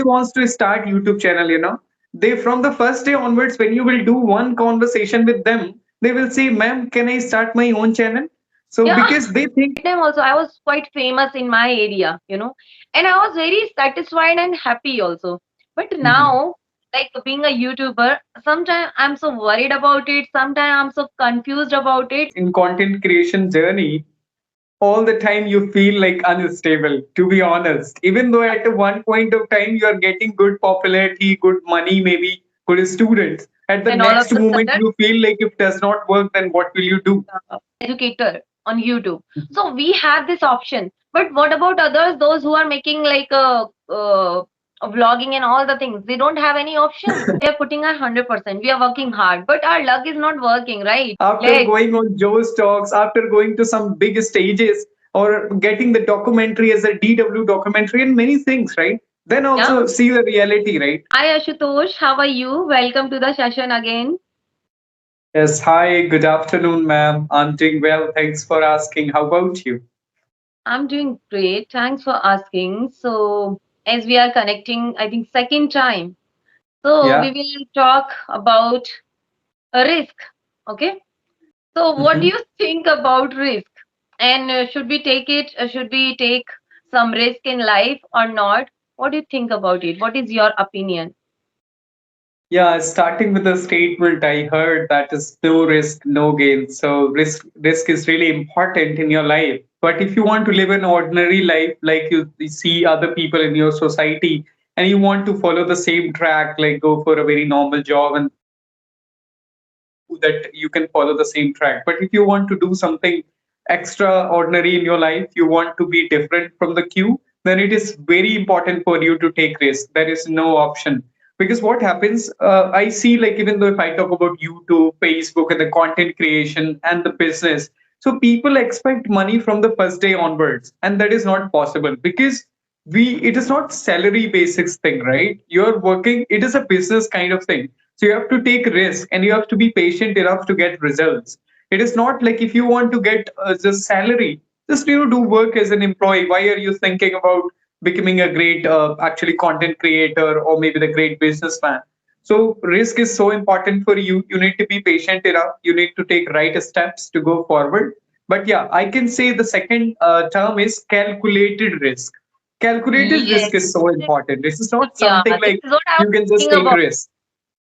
newly wants to start YouTube channel, they from the first day onwards, when you will do one conversation with them, they will say, "Ma'am, can I start my own channel?" So Yeah, because they think, time also I was quite famous in my area, and I was very satisfied and happy also. But Mhm. now, like being a YouTuber, sometimes I'm so worried about it, sometimes I'm so confused about it. in content creation journey, all the time you feel like unstable, to be honest. Even though at one point of time you are getting good popularity, good money, maybe good students, at the And all of next the moment sudden, you feel like if it does not work, then what will you do? educator on YouTube. So we have this option. But what about others, those who are making like a vlogging and all the things? They don't have any option. We are putting our 100%. We are working hard, but our luck is not working, right? After Let's. going on Joe's talks, after going to some big stages, or getting the documentary as a DW documentary and many things, right? Then Yeah. also see the reality, right? Hi Ashutosh, how are you? Welcome to the session again. Yes, hi, good afternoon, ma'am. I'm doing well. Thanks for asking. How about you? I'm doing great. Thanks for asking. So, as we are connecting, I think second time. So, we Yeah. will talk about a risk. Okay. So, what do Mhm. you think about risk? And should we take it? Should we take some risk in life or not? What do you think about it? What is your opinion? Yeah, starting with the statement I heard that is no risk, no gain. So risk is really important in your life. But if you want to live an ordinary life, like you see other people in your society, and you want to follow the same track, like go for a very normal job, and that you can follow the same track. But if you want to do something extraordinary in your life, you want to be different from the queue, then it is very important for you to take risk. There is no option. Because what happens, I see, like, even though if I talk about YouTube, Facebook, and the content creation and the business, so people expect money from the first day onwards, and that is not possible because it is not salary basics thing, right? You're working, it is a business kind of thing, so you have to take risk and you have to be patient enough to get results. It is not like if you want to get just salary, just do work as an employee. Why are you thinking about becoming a great actually content creator or maybe the great businessman? So risk is so important for you. You need to be patient enough. You need to take right steps to go forward. But yeah, I can say the second term is calculated risk. Calculated Yes. risk is so important. This is not Yeah, something this like is what I was you can just thinking take about. risk.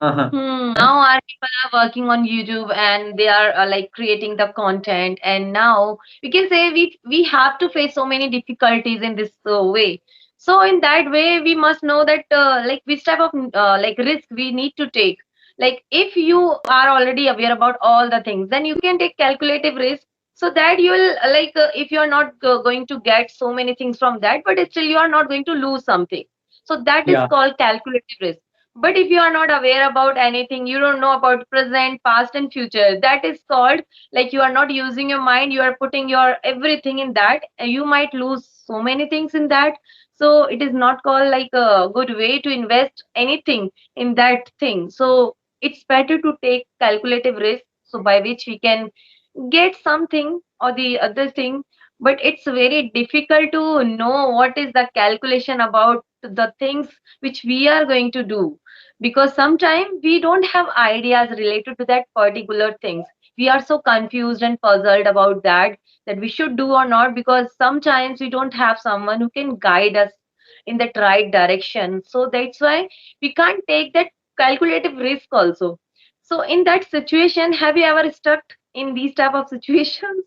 Uh-huh. Now our people are working on YouTube and they are like creating the content. And now we can say we have to face so many difficulties in this way. So in that way, we must know that like which type of like risk we need to take. Like if you are already aware about all the things, then you can take calculative risk. So that you will like if you are not going to get so many things from that, but still you are not going to lose something. So that is Yeah. called calculative risk. But if you are not aware about anything, you don't know about present, past, and future, that is called like you are not using your mind, you are putting your everything in that, and you might lose so many things in that. So it is not called like a good way to invest anything in that thing. So it's better to take calculative risk, so by which we can get something or the other thing. But it's very difficult to know what is the calculation about the things which we are going to do, because sometimes we don't have ideas related to that particular things. We are so confused and puzzled about that we should do or not, because sometimes we don't have someone who can guide us in that right direction. So that's why we can't take that calculative risk also. So in that situation, have you ever stuck in these type of situations?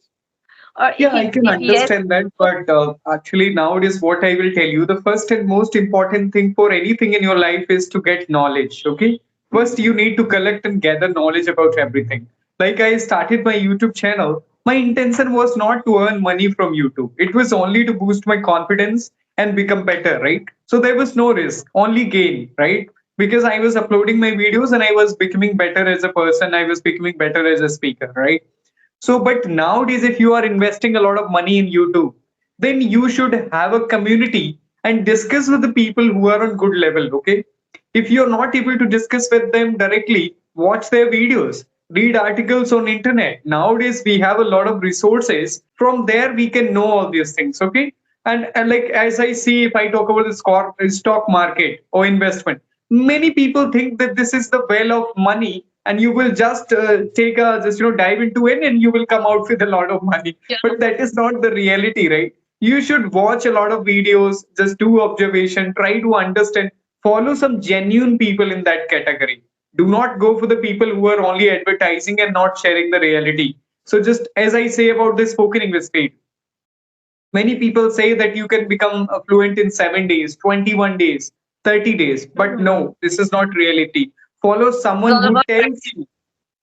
Or Yeah, I can if yes, understand that. But actually, nowadays, what I will tell you, the first and most important thing for anything in your life is to get knowledge. Okay. First, you need to collect and gather knowledge about everything. Like I started my YouTube channel, my intention was not to earn money from YouTube. It was only to boost my confidence and become better, right? So there was no risk, only gain, right? Because I was uploading my videos and I was becoming better as a person, I was becoming better as a speaker, right? So, but nowadays, if you are investing a lot of money in YouTube, then you should have a community and discuss with the people who are on good level. Okay. If you're not able to discuss with them directly, watch their videos, read articles on internet. Nowadays, we have a lot of resources. From there, we can know all these things. Okay. And like as I see, if I talk about the stock market or investment, many people think that this is the well of money, and you will just take a just dive into it and you will come out with a lot of money. Yeah. But that is not the reality, right? You should watch a lot of videos, just do observation, try to understand, follow some genuine people in that category. Do not go for the people who are only advertising and not sharing the reality. So just as I say about this spoken English state, many people say that you can become fluent in 7 days, 21 days, 30 days. But Hmm. no, this is not reality. Follow It's someone all who about tells practice. you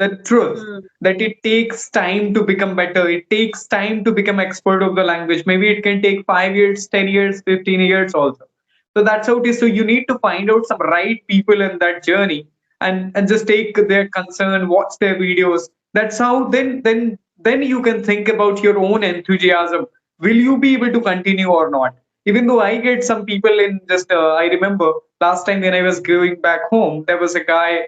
the truth, Hmm. that it takes time to become better. It takes time to become expert of the language. Maybe it can take 5 years, 10 years, 15 years also. So that's how it is. So you need to find out some right people in that journey, and just take their concern, watch their videos. That's how then you can think about your own enthusiasm. Will you be able to continue or not? Even though I get some people in just I remember last time when I was going back home, there was a guy,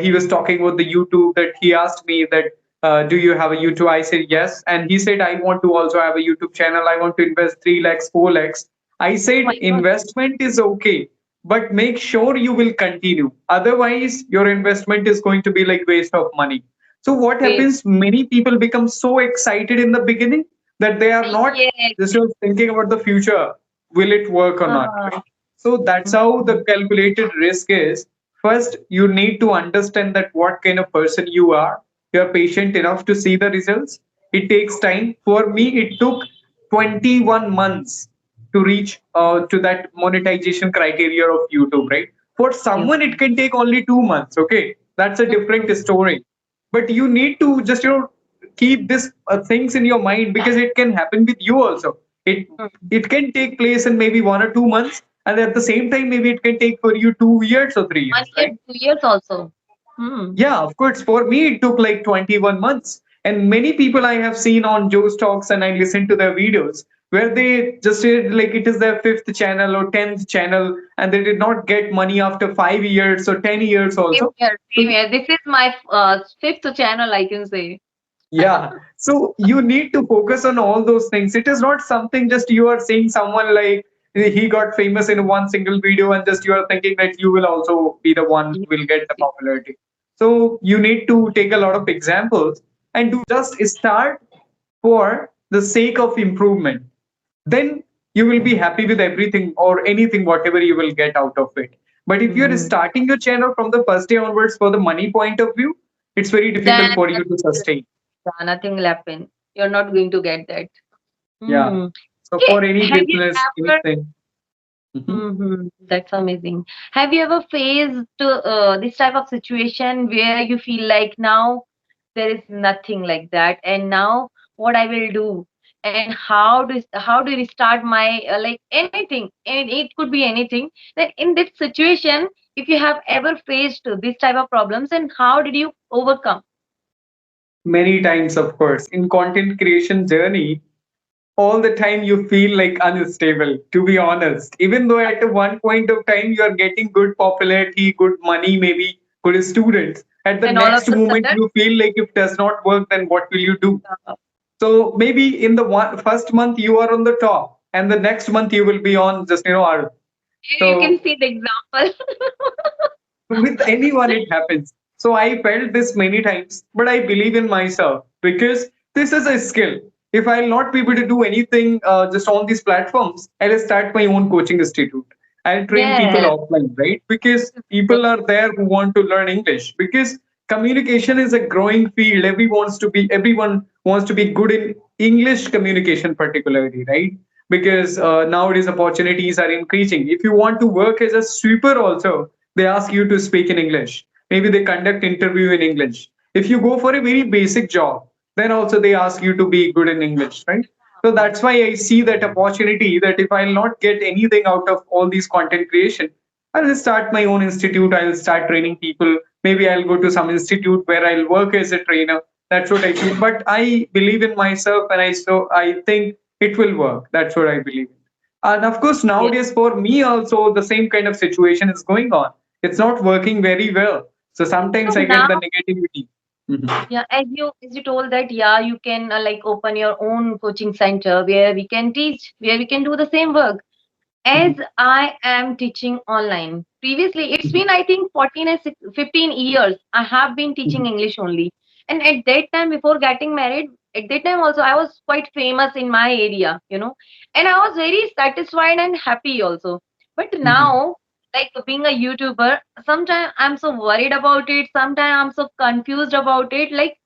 he was talking about the YouTube, that he asked me that, do you have a YouTube? I said yes. And he said, I want to also have a YouTube channel. I want to invest 3 lakhs, 4 lakhs. I Oh said my God. investment is okay, but make sure you will continue. Otherwise, your investment is going to be like waste of money. So what Wait. happens? Many people become so excited in the beginning that they are not Yes. just thinking about the future. Will it work or not? Uh, Right? So that's how the calculated risk is. First, you need to understand that what kind of person you are. You're patient enough to see the results. It takes time. For me, it took 21 months to reach to that monetization criteria of YouTube, right? For you. someone, it can take only 2 months. Okay, that's a different story. But you need to just keep this things in your mind, because it can happen with you also. It Hmm. it can take place in maybe 1 or 2 months, and at the same time, maybe it can take for you 2 years or three One years, year, right? 2 years also. Hmm. Yeah, of course. For me, it took like 21 months. And many people I have seen on Joe's talks and I listen to their videos where they just said like it is their fifth channel or 10th channel, and they did not get money after 5 years or 10 years Same also. here, So, same here. This is my fifth channel, I can say. yeah. So you need to focus on all those things. It is not something just you are seeing someone like he got famous in one single video and just you are thinking that you will also be the one Yes, who will get the yes. popularity. So you need to take a lot of examples and do just start for the sake of improvement. Then you will be happy with everything or anything, whatever you will get out of it. But if you're Hmm. starting your channel from the first day onwards for the money point of view, it's very Then difficult for you to sustain. nothing will happen. You're not going to get that. Yeah. Hmm. So Okay. for any Have you business, ever anything. Mhm. That's amazing. Have you ever faced this type of situation where you feel like now there is nothing like that, and now what I will do, and how do you restart my like anything, and it could be anything. That in this situation, if you have ever faced this type of problems, and how did you overcome? Many times, of course, in content creation journey, all the time you feel like unstable, to be honest. Even though at one point of time you are getting good popularity, good money, maybe good students, at the And all of next a moment sudden, you feel like if it does not work, then what will you do? uh, So maybe in the first month you are on the top, and the next month you will be on just earth. you can So see the example. with anyone it happens. So I felt this many times, but I believe in myself because this is a skill. If I'll not be able to do anything just on these platforms, I'll start my own coaching institute. I'll train people Yes. offline, right? Because people are there who want to learn English. Because communication is a growing field. Everyone wants to be good in English communication, particularly, right? Because nowadays opportunities are increasing. If you want to work as a sweeper, also they ask you to speak in English. Maybe they conduct interview in English. If you go for a very basic job, then also they ask you to be good in English, right? So that's why I see that opportunity that if I'll not get anything out of all these content creation, I'll start my own institute. I'll start training people. Maybe I'll go to some institute where I'll work as a trainer. That's what I feel. But I believe in myself, and I think it will work. That's what I believe in. And of course, Yes. nowadays for me also the same kind of situation is going on. It's not working very well. So So sometimes I now get the negativity. Mhm. Yeah, as you told that, yeah, you can like open your own coaching center where we can teach, where we can do the same work. As Mhm. I am teaching online. Previously, it's been Mhm. I think 14 and 15 years I have been teaching Mhm. English only. And at that time, before getting married, at that time also I was quite famous in my area. And I was very satisfied and happy also. But Mhm. now, like being a YouTuber, sometimes I'm so worried about it. Sometimes I'm so confused about it. Like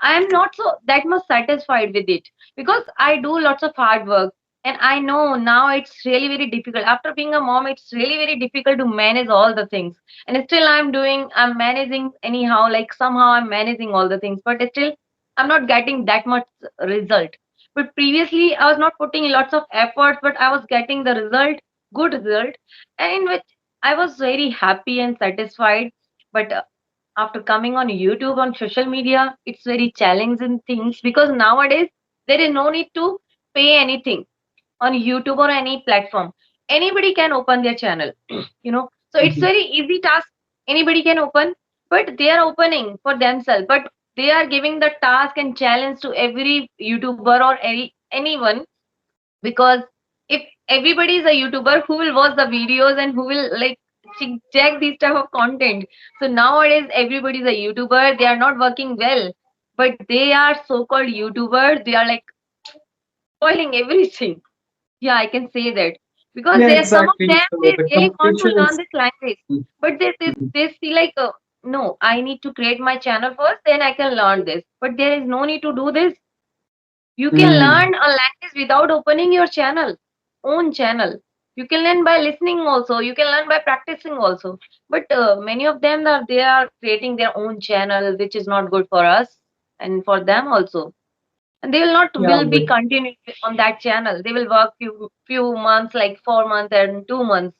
I'm not so that much satisfied with it because I do lots of hard work, and I know now it's really very difficult. After being a mom, it's really very difficult to manage all the things. And still I'm managing anyhow, like somehow I'm managing all the things, but still I'm not getting that much result. But previously I was not putting lots of efforts, but I was getting the result, good result, and in which I was very happy and satisfied. But after coming on YouTube, on social media, it's very challenging things because nowadays there is no need to pay anything on YouTube or any platform. Anybody can open their channel. So it's Mhm. very easy task. Anybody can open, but they are opening for themselves. But they are giving the task and challenge to every YouTuber or anyone, because if everybody is a YouTuber, who will watch the videos and who will like check these type of content? So nowadays everybody is a YouTuber. They are not working well, but they are so-called YouTubers. They are like spoiling everything. Yeah, I can say that because Yeah, there some of exactly. them So they the really want to competition learn is. this language, Mhm. but they see like no, I need to create my channel first, then I can learn this. But there is no need to do this. You can Mm. learn a language without opening your own channel. You can learn by listening also. You can learn by practicing also. But many of them are they are creating their own channel, which is not good for us and for them also. And they will not Yeah, will be but continuing on that channel. They will work few months, like 4 months and 2 months,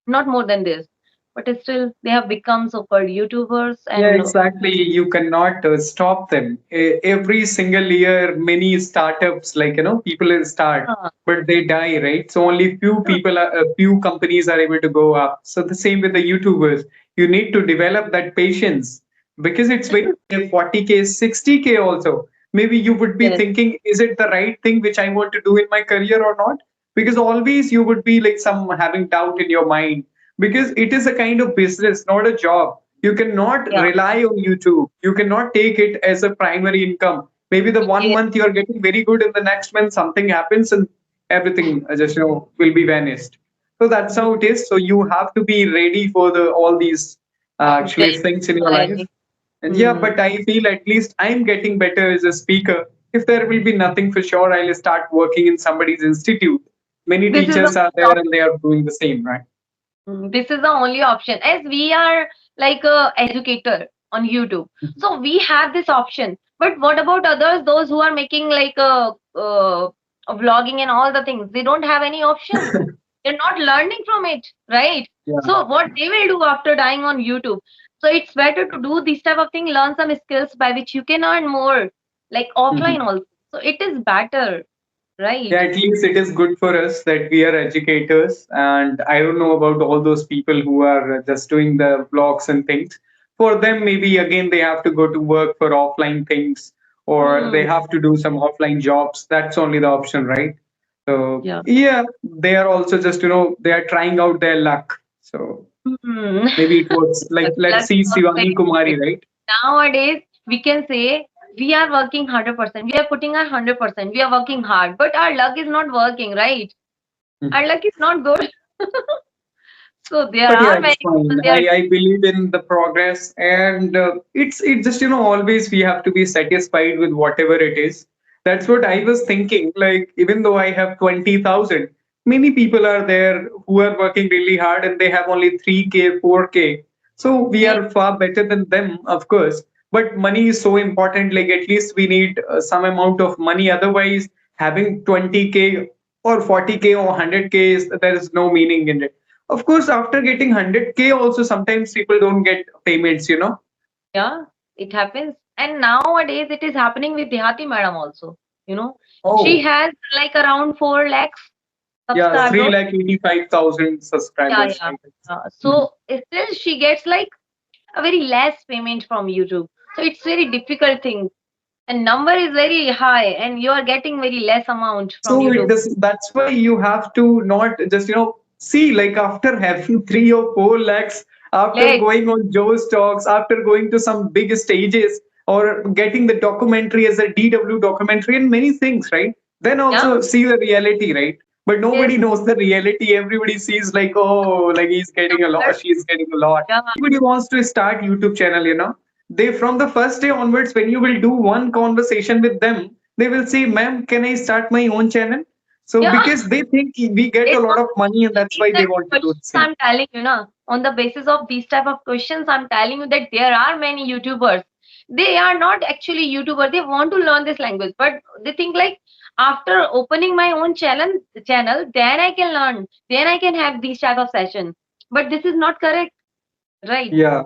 not more than this. But still, they have become so-called YouTubers yeah, and exactly. You cannot stop them. Every single year, many startups, like, people will start, uh, but they die, right? So only few people, few companies are able to go up. So the same with the YouTubers. You need to develop that patience because it's very 40K, 60K also. Maybe you would be yes, thinking, is it the right thing which I want to do in my career or not? Because always you would be like some having doubt in your mind because it is a kind of business, not a job. You cannot yeah, rely on YouTube. You cannot take it as a primary income. Maybe the one yes, month you are getting very good, and the next month something happens and everything just will be vanished. So that's how it is. So you have to be ready for the all these actually exactly. things in your life. Exactly. And yeah, Hmm. but I feel at least I'm getting better as a speaker. If there will be nothing for sure, I'll start working in somebody's institute. Many This is the teachers are there and they are doing the same, right? this is the only option, as we are like a educator on YouTube, so we have this option. But what about others, those who are making like a vlogging and all the things? They don't have any option. They're not learning from it, right? Yeah. So what they will do after dying on YouTube? So it's better to do this type of thing, learn some skills by which you can earn more, like offline also. So it is better, Yeah, right? at least it is good for us that we are educators. And I don't know about all those people who are just doing the vlogs and things. For them, maybe again, they have to go to work for offline things or they Hmm. have to do some offline jobs. That's only the option, right? So, Yeah. yeah, they are also just, they are trying out their luck. So Hmm. maybe it works. Like, let's Luck see is also Sivani very Kumari, important. right? Nowadays, we can say we are working 100%. We are putting our 100%. We are working hard, but our luck is not working, right? Our luck is not good. So there But yeah, are many it's people fine. there. I believe in the progress, and it's just always we have to be satisfied with whatever it is. That's what I was thinking. Like even though I have 20,000, many people are there who are working really hard and they have only 3K, 4K. So we Yes, are far better than them, of course. But money is so important. Like at least we need some amount of money. Otherwise, having 20K or 40K or 100K there is no meaning in it. Of course, after getting 100K, also sometimes people don't get payments. yeah, it happens. And nowadays, it is happening with Dehati madam also. You know, she Oh, has like around 4 lakhs yeah, three subscribers. lakh 85,000 Yeah, subscribers, yeah. I guess. Mhm. So still she gets like a very less payment from YouTube. So it's very difficult thing, and number is very high, and you are getting very less amount from So YouTube. that's why you have to not just, see, like after having 3 or 4 lakhs, after Like, going on Joe's talks, after going to some big stages, or getting the documentary as a DW documentary and many things, right? Then yeah, also see the reality, right? But yes, nobody knows the reality. Everybody sees like, oh, like he's getting a lot, she's getting a lot. yeah, Anybody wants to start YouTube channel, they from the first day onwards, when you will do one conversation with them, they will say, ma'am, can I start my own channel? So yeah. because they think we get They a lot don't of money and know that's these why they type of want to do the questions. same. I'm telling you, na, on the basis of these type of questions, I'm telling you that there are many YouTubers. They are not actually YouTuber. They want to learn this language, but they think like after opening my own channel, then I can learn. Then I can have these type of sessions. But this is not correct, right? Yeah.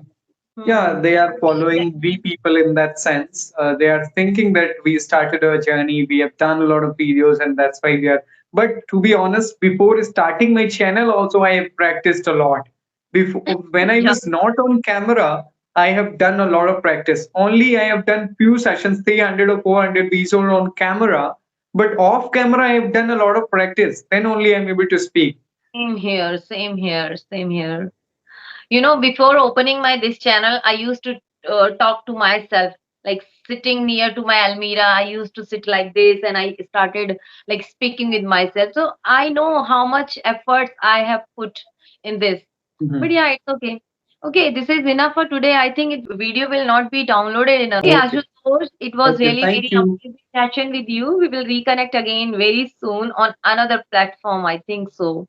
Yeah, Hmm. they are following we people in that sense. They are thinking that we started a journey, we have done a lot of videos, and that's why we are. But to be honest, before starting my channel, also I have practiced a lot. Before, when I Yeah, was not on camera, I have done a lot of practice. Only I have done few sessions, 300 or 400 these are on camera. But off camera, I have done a lot of practice. Then only I'm able to speak. same here, same here, same here. Before opening my this channel, I used to talk to myself, like sitting near to my Almira. I used to sit like this, and I started like speaking with myself. So I know how much efforts I have put in this. But Mhm. yeah, it's okay. Okay, this is enough for today. I think video will not be downloaded enough. Okay, Okay. Ashutosh, it was Okay. really Thank very you. amazing session with you. We will reconnect again very soon on another platform. I think so.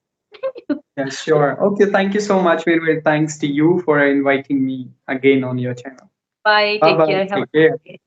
Yeah, sure. Okay, thank you so much, Virvel. Thanks to you for inviting me again on your channel. Bye. Bye Take bye. care. Have a Take care. nice day.